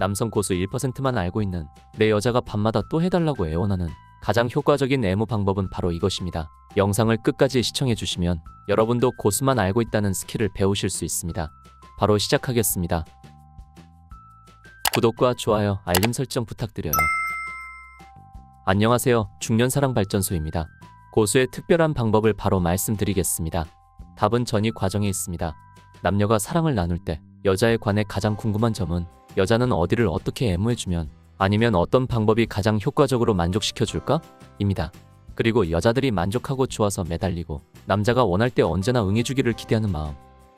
남성 고수 1%만 알고 있는 내 여자가 밤마다 또 해달라고 애원하는 가장 효과적인 애무 방법은 바로 이것입니다. 영상을 끝까지 시청해 주시면 여러분도 고수만 알고 있다는 스킬을 배우실 수 있습니다. 바로 시작하겠습니다. 구독과 좋아요, 알림 설정 부탁드려요. 안녕하세요. 중년사랑발전소입니다. 고수의 특별한 방법을 바로 말씀드리겠습니다. 답은 전이 과정에 있습니다. 남녀가 사랑을 나눌 때 여자에 관해 가장 궁금한 점은 여자는 어디를 어떻게 애무해주면 아니면 어떤 방법이 가장 효과적으로 만족시켜줄까? 입니다. 그리고 여자들이 만족하고 좋아서 매달리고 남자가 원할 때 언제나 응해주기를 기대하는 마음.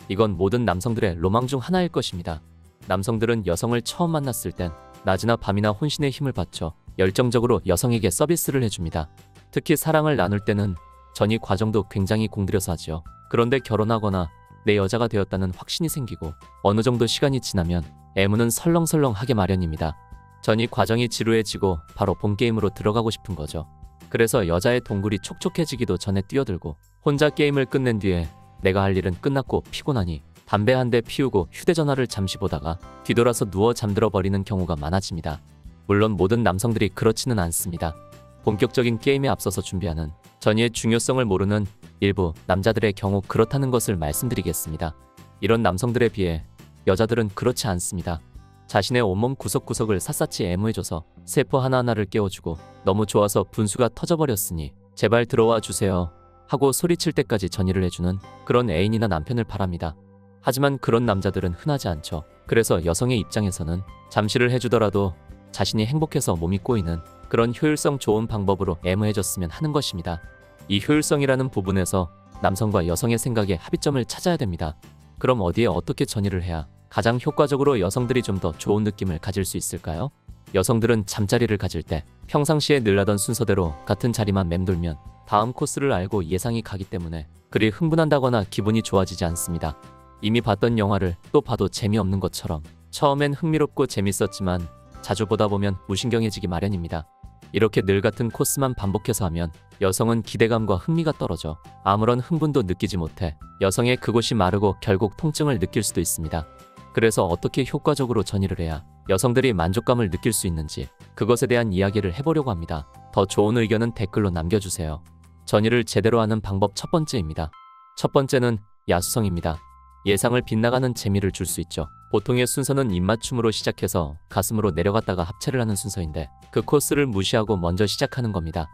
이건 모든 남성들의 로망 중 하나일 것입니다. 남성들은 여성을 처음 만났을 땐 낮이나 밤이나 혼신의 힘을 바쳐 열정적으로 여성에게 서비스를 해줍니다. 특히 사랑을 나눌 때는 전이 과정도 굉장히 공들여서 하지요. 그런데 결혼하거나 내 여자가 되었다는 확신이 생기고 어느 정도 시간이 지나면 애무는 설렁설렁하게 마련입니다. 전이 과정이 지루해지고 바로 본게임으로 들어가고 싶은 거죠. 그래서 여자의 동굴이 촉촉해지기도 전에 뛰어들고 혼자 게임을 끝낸 뒤에 내가 할 일은 끝났고 피곤하니 담배 한 대 피우고 휴대전화를 잠시 보다가 뒤돌아서 누워 잠들어 버리는 경우가 많아집니다. 물론 모든 남성들이 그렇지는 않습니다. 본격적인 게임에 앞서서 준비하는 전이의 중요성을 모르는 일부 남자들의 경우 그렇다는 것을 말씀드리겠습니다. 이런 남성들에 비해 여자들은 그렇지 않습니다. 자신의 온몸 구석구석을 샅샅이 애무해줘서 세포 하나하나를 깨워주고 너무 좋아서 분수가 터져버렸으니 제발 들어와 주세요 하고 소리칠 때까지 전이를 해주는 그런 애인이나 남편을 바랍니다. 하지만 그런 남자들은 흔하지 않죠. 그래서 여성의 입장에서는 잠시를 해주더라도 자신이 행복해서 몸이 꼬이는 그런 효율성 좋은 방법으로 애무해줬으면 하는 것입니다. 이 효율성이라는 부분에서 남성과 여성의 생각의 합의점을 찾아야 됩니다. 그럼 어디에 어떻게 전이를 해야 가장 효과적으로 여성들이 좀 더 좋은 느낌을 가질 수 있을까요? 여성들은 잠자리를 가질 때 평상시에 늘 하던 순서대로 같은 자리만 맴돌면 다음 코스를 알고 예상이 가기 때문에 그리 흥분한다거나 기분이 좋아지지 않습니다. 이미 봤던 영화를 또 봐도 재미없는 것처럼 처음엔 흥미롭고 재밌었지만 자주 보다 보면 무신경해지기 마련입니다. 이렇게 늘 같은 코스만 반복해서 하면 여성은 기대감과 흥미가 떨어져 아무런 흥분도 느끼지 못해 여성의 그곳이 마르고 결국 통증을 느낄 수도 있습니다. 그래서 어떻게 효과적으로 전이를 해야 여성들이 만족감을 느낄 수 있는지 그것에 대한 이야기를 해보려고 합니다. 더 좋은 의견은 댓글로 남겨주세요. 전이를 제대로 하는 방법 첫 번째입니다. 첫 번째는 야수성입니다. 예상을 빗나가는 재미를 줄 수 있죠. 보통의 순서는 입맞춤으로 시작해서 가슴으로 내려갔다가 합체를 하는 순서인데 그 코스를 무시하고 먼저 시작하는 겁니다.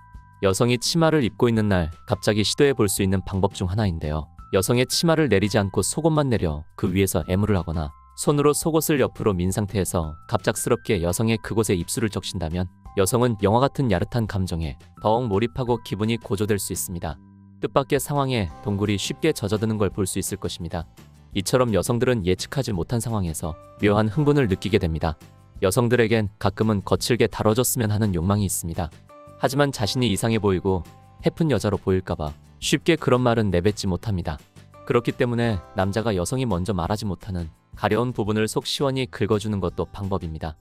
여성이 치마를 입고 있는 날 갑자기 시도해 볼 수 있는 방법 중 하나인데요. 여성의 치마를 내리지 않고 속옷만 내려 그 위에서 애무를 하거나 손으로 속옷을 옆으로 민 상태에서 갑작스럽게 여성의 그곳에 입술을 적신다면 여성은 영화 같은 야릇한 감정에 더욱 몰입하고 기분이 고조될 수 있습니다. 뜻밖의 상황에 동굴이 쉽게 젖어드는 걸 볼 수 있을 것입니다. 이처럼 여성들은 예측하지 못한 상황에서 묘한 흥분을 느끼게 됩니다. 여성들에겐 가끔은 거칠게 다뤄줬으면 하는 욕망이 있습니다. 하지만 자신이 이상해 보이고 해픈 여자로 보일까봐 쉽게 그런 말은 내뱉지 못합니다. 그렇기 때문에 남자가 여성이 먼저 말하지 못하는 가려운 부분을 속 시원히 긁어주는 것도 방법입니다.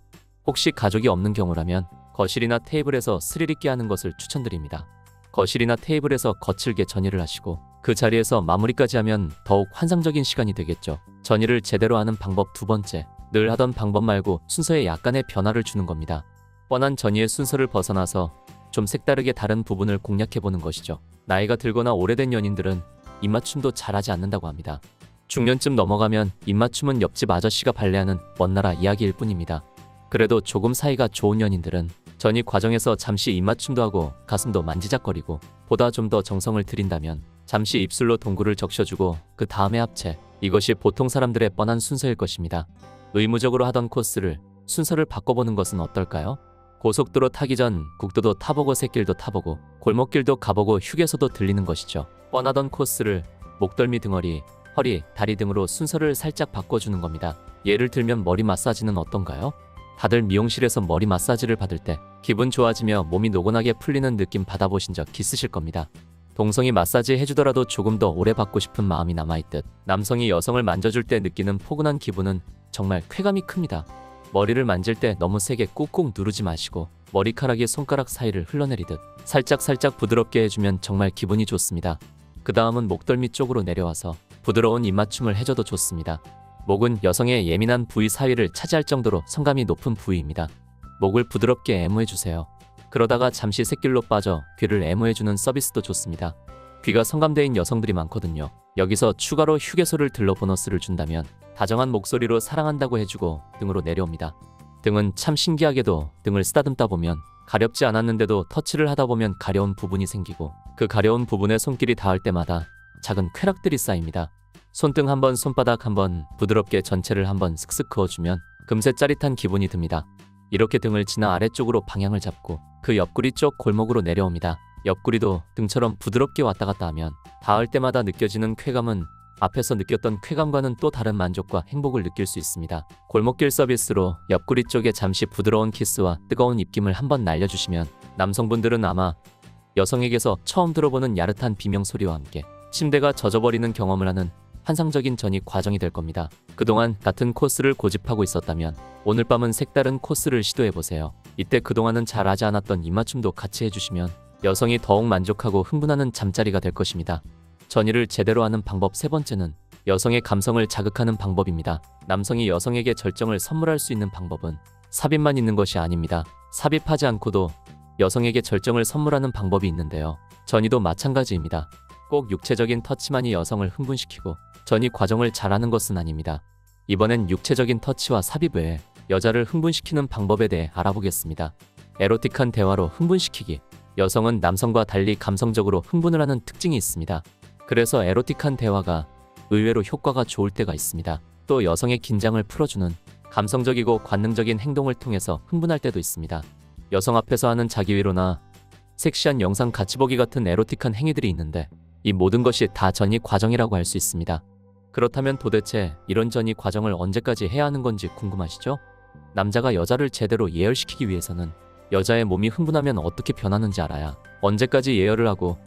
혹시 가족이 없는 경우라면 거실이나 테이블에서 스릴 있게 하는 것을 추천드립니다. 거실이나 테이블에서 거칠게 전이를 하시고 그 자리에서 마무리까지 하면 더욱 환상적인 시간이 되겠죠. 전이를 제대로 하는 방법 두 번째, 늘 하던 방법 말고 순서에 약간의 변화를 주는 겁니다. 뻔한 전이의 순서를 벗어나서 좀 색다르게 다른 부분을 공략해보는 것이죠. 나이가 들거나 오래된 연인들은 입맞춤도 잘하지 않는다고 합니다. 중년쯤 넘어가면 입맞춤은 옆집 아저씨가 발레하는 먼 나라 이야기일 뿐입니다. 그래도 조금 사이가 좋은 연인들은 전이 과정에서 잠시 입맞춤도 하고 가슴도 만지작거리고 보다 좀 더 정성을 들인다면 잠시 입술로 동굴을 적셔주고 그 다음에 합체, 이것이 보통 사람들의 뻔한 순서일 것입니다. 의무적으로 하던 코스를 순서를 바꿔보는 것은 어떨까요? 고속도로 타기 전 국도도 타보고 샛길도 타보고 골목길도 가보고 휴게소도 들리는 것이죠. 뻔하던 코스를 목덜미 등허리, 허리, 다리 등으로 순서를 살짝 바꿔주는 겁니다. 예를 들면 머리 마사지는 어떤가요? 다들 미용실에서 머리 마사지를 받을 때 기분 좋아지며 몸이 노곤하게 풀리는 느낌 받아보신 적 있으실 겁니다. 동성이 마사지 해주더라도 조금 더 오래 받고 싶은 마음이 남아있듯 남성이 여성을 만져줄 때 느끼는 포근한 기분은 정말 쾌감이 큽니다. 머리를 만질 때 너무 세게 꾹꾹 누르지 마시고 머리카락이 손가락 사이를 흘러내리듯 살짝살짝 부드럽게 해주면 정말 기분이 좋습니다. 그 다음은 목덜미 쪽으로 내려와서 부드러운 입맞춤을 해줘도 좋습니다. 목은 여성의 예민한 부위 사이를 차지할 정도로 성감이 높은 부위입니다. 목을 부드럽게 애무해주세요. 그러다가 잠시 샛길로 빠져 귀를 애무해주는 서비스도 좋습니다. 귀가 성감대인 여성들이 많거든요. 여기서 추가로 휴게소를 들러 보너스를 준다면 다정한 목소리로 사랑한다고 해주고 등으로 내려옵니다. 등은 참 신기하게도 등을 쓰다듬다 보면 가렵지 않았는데도 터치를 하다 보면 가려운 부분이 생기고 그 가려운 부분에 손길이 닿을 때마다 작은 쾌락들이 쌓입니다. 손등 한번 손바닥 한번 부드럽게 전체를 한번 슥슥 그어주면 금세 짜릿한 기분이 듭니다. 이렇게 등을 지나 아래쪽으로 방향을 잡고 그 옆구리 쪽 골목으로 내려옵니다. 옆구리도 등처럼 부드럽게 왔다 갔다 하면 닿을 때마다 느껴지는 쾌감은 앞에서 느꼈던 쾌감과는 또 다른 만족과 행복을 느낄 수 있습니다. 골목길 서비스로 옆구리 쪽에 잠시 부드러운 키스와 뜨거운 입김을 한번 날려주시면 남성분들은 아마 여성에게서 처음 들어보는 야릇한 비명 소리와 함께 침대가 젖어버리는 경험을 하는 환상적인 전이 과정이 될 겁니다. 그동안 같은 코스를 고집하고 있었다면 오늘 밤은 색다른 코스를 시도해보세요. 이때 그동안은 잘하지 않았던 입맞춤도 같이 해주시면 여성이 더욱 만족하고 흥분하는 잠자리가 될 것입니다. 전이를 제대로 하는 방법 세 번째는 여성의 감성을 자극하는 방법입니다. 남성이 여성에게 절정을 선물할 수 있는 방법은 삽입만 있는 것이 아닙니다. 삽입하지 않고도 여성에게 절정을 선물하는 방법이 있는데요. 전이도 마찬가지입니다. 꼭 육체적인 터치만이 여성을 흥분시키고 전이 과정을 잘하는 것은 아닙니다. 이번엔 육체적인 터치와 삽입 외에 여자를 흥분시키는 방법에 대해 알아보겠습니다. 에로틱한 대화로 흥분시키기. 여성은 남성과 달리 감성적으로 흥분을 하는 특징이 있습니다. 그래서 에로틱한 대화가 의외로 효과가 좋을 때가 있습니다. 또 여성의 긴장을 풀어주는 감성적이고 관능적인 행동을 통해서 흥분할 때도 있습니다. 여성 앞에서 하는 자기 위로나 섹시한 영상 같이 보기 같은 에로틱한 행위들이 있는데 이 모든 것이 다 전이 과정이라고 할 수 있습니다. 그렇다면 도대체 이런 전이 과정을 언제까지 해야 하는 건지 궁금하시죠? 남자가 여자를 제대로 예열시키기 위해서는 여자의 몸이 흥분하면 어떻게 변하는지 알아야 언제까지 예열을 하고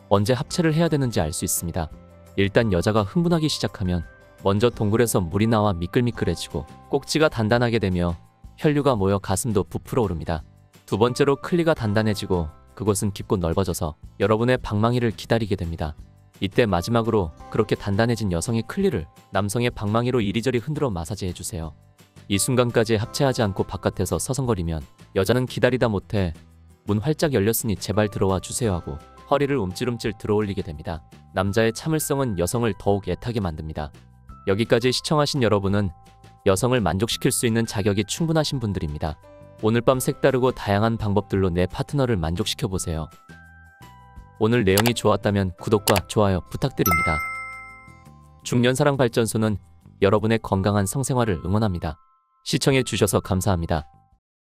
언제 합체를 해야 되는지 알 수 있습니다. 일단 여자가 흥분하기 시작하면 먼저 동굴에서 물이 나와 미끌미끌해지고 꼭지가 단단하게 되며 혈류가 모여 가슴도 부풀어 오릅니다. 두 번째로 클리가 단단해지고 그곳은 깊고 넓어져서 여러분의 방망이를 기다리게 됩니다. 이때 마지막으로 그렇게 단단해진 여성의 클리를 남성의 방망이로 이리저리 흔들어 마사지해주세요. 이 순간까지 합체하지 않고 바깥에서 서성거리면 여자는 기다리다 못해 문 활짝 열렸으니 제발 들어와 주세요 하고 허리를 움찔움찔 들어올리게 됩니다. 남자의 참을성은 여성을 더욱 애타게 만듭니다. 여기까지 시청하신 여러분은 여성을 만족시킬 수 있는 자격이 충분하신 분들입니다. 오늘 밤 색다르고 다양한 방법들로 내 파트너를 만족시켜보세요. 오늘 내용이 좋았다면 구독과 좋아요 부탁드립니다. 중년사랑발전소는 여러분의 건강한 성생활을 응원합니다. 시청해 주셔서 감사합니다.